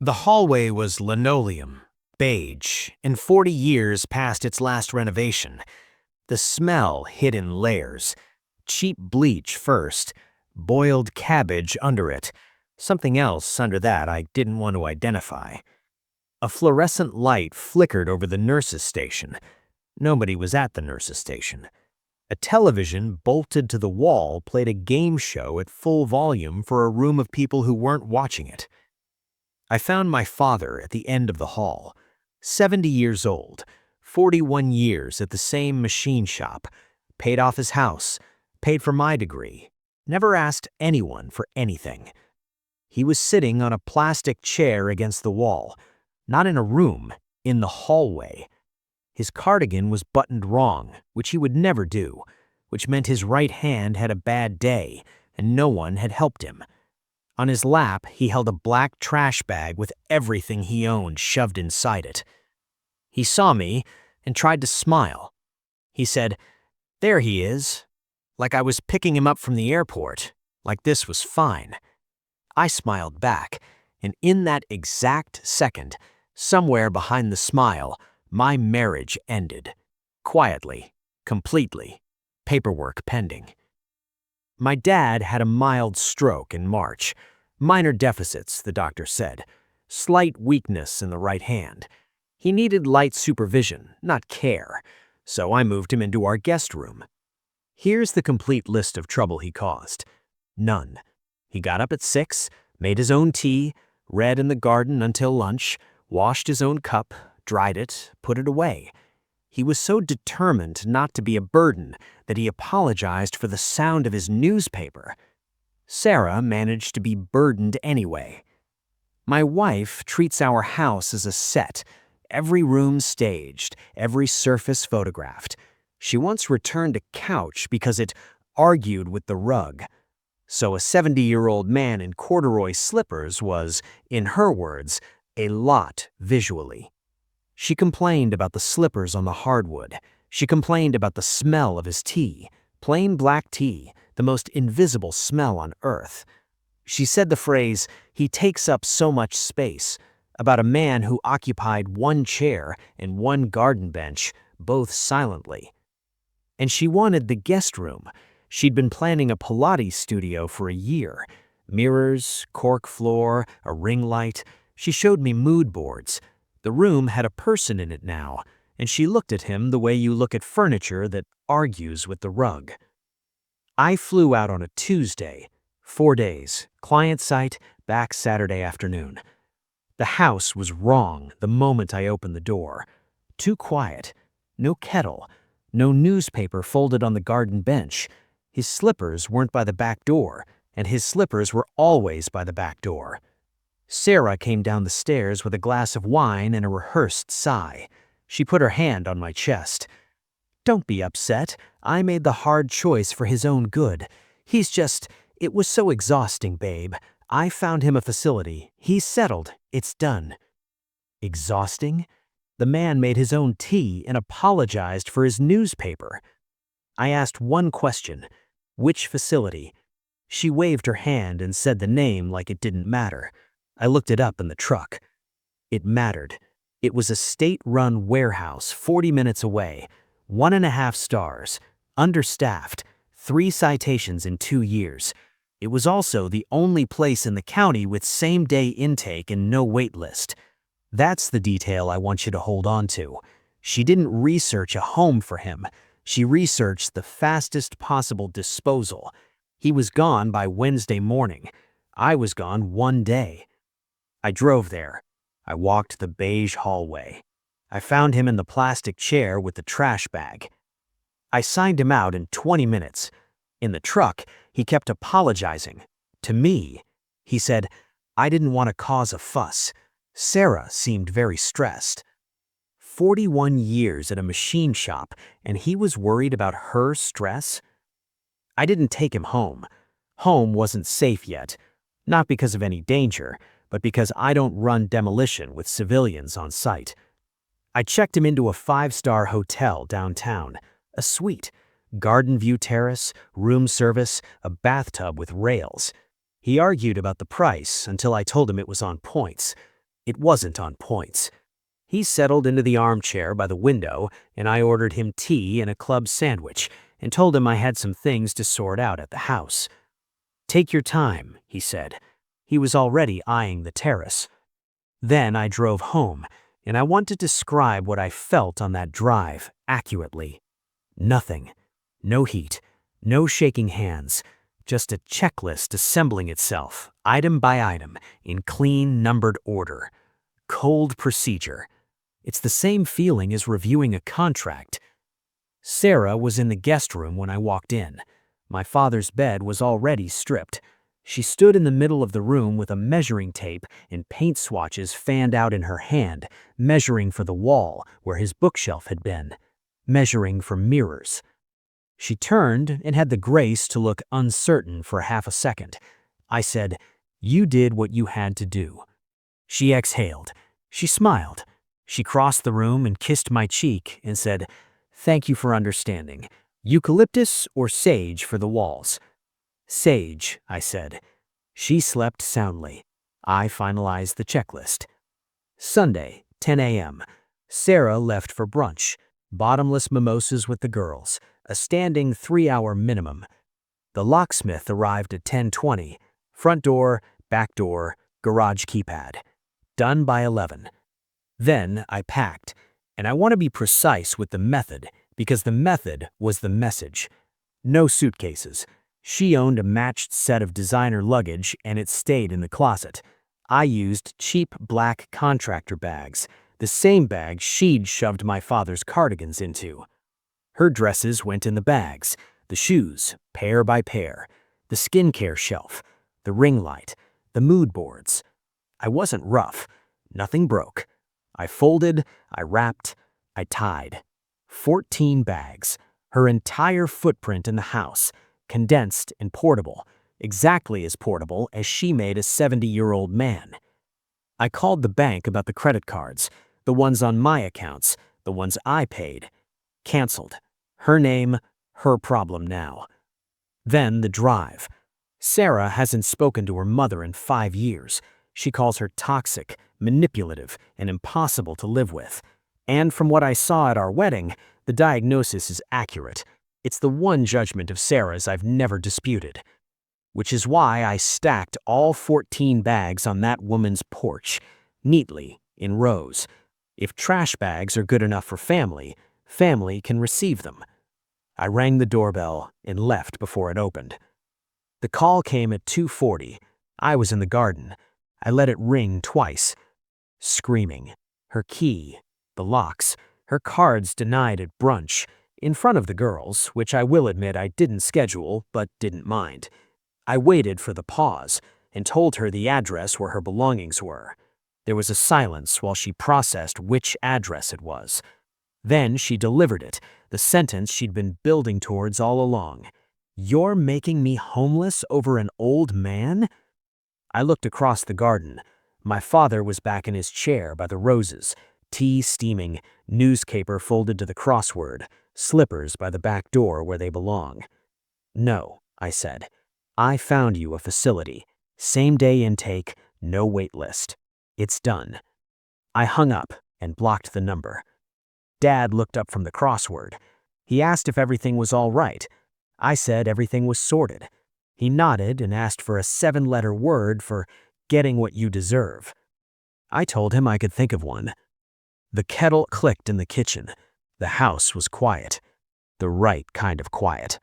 The hallway was linoleum, beige, and 40 years past its last renovation. The smell hid in layers. Cheap bleach first, boiled cabbage under it, something else under that I didn't want to identify. A fluorescent light flickered over the nurse's station. Nobody was at the nurse's station. A television bolted to the wall played a game show at full volume for a room of people who weren't watching it. I found my father at the end of the hall, 70 years old, 41 years at the same machine shop, paid off his house, paid for my degree, never asked anyone for anything. He was sitting on a plastic chair against the wall, not in a room, in the hallway. His cardigan was buttoned wrong, which he would never do, which meant his right hand had a bad day, and no one had helped him. On his lap, he held a black trash bag with everything he owned shoved inside it. He saw me and tried to smile. He said, "There he is," like I was picking him up from the airport, like this was fine. I smiled back, and in that exact second, somewhere behind the smile, my marriage ended. Quietly, completely, paperwork pending. My dad had a mild stroke in March. Minor deficits, the doctor said. Slight weakness in the right hand. He needed light supervision, not care, so I moved him into our guest room. Here's the complete list of trouble he caused. None. He got up at 6, made his own tea, read in the garden until lunch, washed his own cup, dried it, put it away. He was so determined not to be a burden that he apologized for the sound of his newspaper. Sarah managed to be burdened anyway. My wife treats our house as a set, every room staged, every surface photographed. She once returned a couch because it argued with the rug. So a 70-year-old man in corduroy slippers was, in her words, a lot visually. She complained about the slippers on the hardwood. She complained about the smell of his tea, plain black tea, the most invisible smell on earth. She said the phrase, "He takes up so much space," about a man who occupied one chair and one garden bench, both silently. And she wanted the guest room. She'd been planning a Pilates studio for a year. Mirrors, cork floor, a ring light. She showed me mood boards. The room had a person in it now, and she looked at him the way you look at furniture that argues with the rug. I flew out on a Tuesday, 4 days, client site, back Saturday afternoon. The house was wrong the moment I opened the door. Too quiet. No kettle. No newspaper folded on the garden bench. His slippers weren't by the back door, and his slippers were always by the back door. Sarah came down the stairs with a glass of wine and a rehearsed sigh. She put her hand on my chest. "Don't be upset. I made the hard choice for his own good. It was so exhausting, babe. I found him a facility. He's settled. It's done." Exhausting? The man made his own tea and apologized for his newspaper. I asked one question. Which facility? She waved her hand and said the name like it didn't matter. I looked it up in the truck. It mattered. It was a state-run warehouse 40 minutes away, 1.5 stars, understaffed, 3 citations in 2 years. It was also the only place in the county with same-day intake and no wait list. That's the detail I want you to hold on to. She didn't research a home for him. She researched the fastest possible disposal. He was gone by Wednesday morning. I was gone 1 day. I drove there. I walked the beige hallway. I found him in the plastic chair with the trash bag. I signed him out in 20 minutes. In the truck, he kept apologizing. To me, he said, "I didn't want to cause a fuss." Sarah seemed very stressed. 41 years at a machine shop, and he was worried about her stress? I didn't take him home. Home wasn't safe yet. Not because of any danger, but because I don't run demolition with civilians on site. I checked him into a 5-star hotel downtown, a suite, garden view terrace, room service, a bathtub with rails. He argued about the price until I told him it was on points. It wasn't on points. He settled into the armchair by the window, and I ordered him tea and a club sandwich and told him I had some things to sort out at the house. "Take your time," he said. He was already eyeing the terrace. Then I drove home, and I want to describe what I felt on that drive accurately. Nothing. No heat. No shaking hands. Just a checklist assembling itself, item by item, in clean, numbered order. Cold procedure. It's the same feeling as reviewing a contract. Sarah was in the guest room when I walked in. My father's bed was already stripped. She stood in the middle of the room with a measuring tape and paint swatches fanned out in her hand, measuring for the wall where his bookshelf had been, measuring for mirrors. She turned and had the grace to look uncertain for half a second. I said, "You did what you had to do." She exhaled. She smiled. She crossed the room and kissed my cheek and said, "Thank you for understanding. Eucalyptus or sage for the walls?" "Sage," I said. She slept soundly. I finalized the checklist. Sunday, 10 a.m. Sarah left for brunch. Bottomless mimosas with the girls, a standing 3-hour minimum. The locksmith arrived at 10:20. Front door, back door, garage keypad. Done by 11. Then I packed, and I want to be precise with the method because the method was the message. No suitcases. She owned a matched set of designer luggage and it stayed in the closet. I used cheap black contractor bags, the same bag she'd shoved my father's cardigans into. Her dresses went in the bags, the shoes, pair by pair, the skincare shelf, the ring light, the mood boards. I wasn't rough. Nothing broke. I folded, I wrapped, I tied. 14 bags, her entire footprint in the house, condensed and portable, exactly as portable as she made a 70-year-old man. I called the bank about the credit cards, the ones on my accounts, the ones I paid. Canceled. Her name, her problem now. Then the drive. Sarah hasn't spoken to her mother in 5 years. She calls her toxic, manipulative, and impossible to live with. And from what I saw at our wedding, the diagnosis is accurate. It's the one judgment of Sarah's I've never disputed. Which is why I stacked all 14 bags on that woman's porch, neatly, in rows. If trash bags are good enough for family, family can receive them. I rang the doorbell and left before it opened. The call came at 2:40. I was in the garden. I let it ring twice. Screaming. Her key, the locks, her cards denied at brunch, in front of the girls, which I will admit I didn't schedule but didn't mind. I waited for the pause and told her the address where her belongings were. There was a silence while she processed which address it was. Then she delivered it, the sentence she'd been building towards all along. "You're making me homeless over an old man?" I looked across the garden. My father was back in his chair by the roses, tea steaming, newspaper folded to the crossword, slippers by the back door where they belong. "No," I said. "I found you a facility. Same-day intake, no wait list. It's done." I hung up and blocked the number. Dad looked up from the crossword. He asked if everything was all right. I said everything was sorted. He nodded and asked for a 7-letter word for getting what you deserve. I told him I could think of one. The kettle clicked in the kitchen. The house was quiet. The right kind of quiet.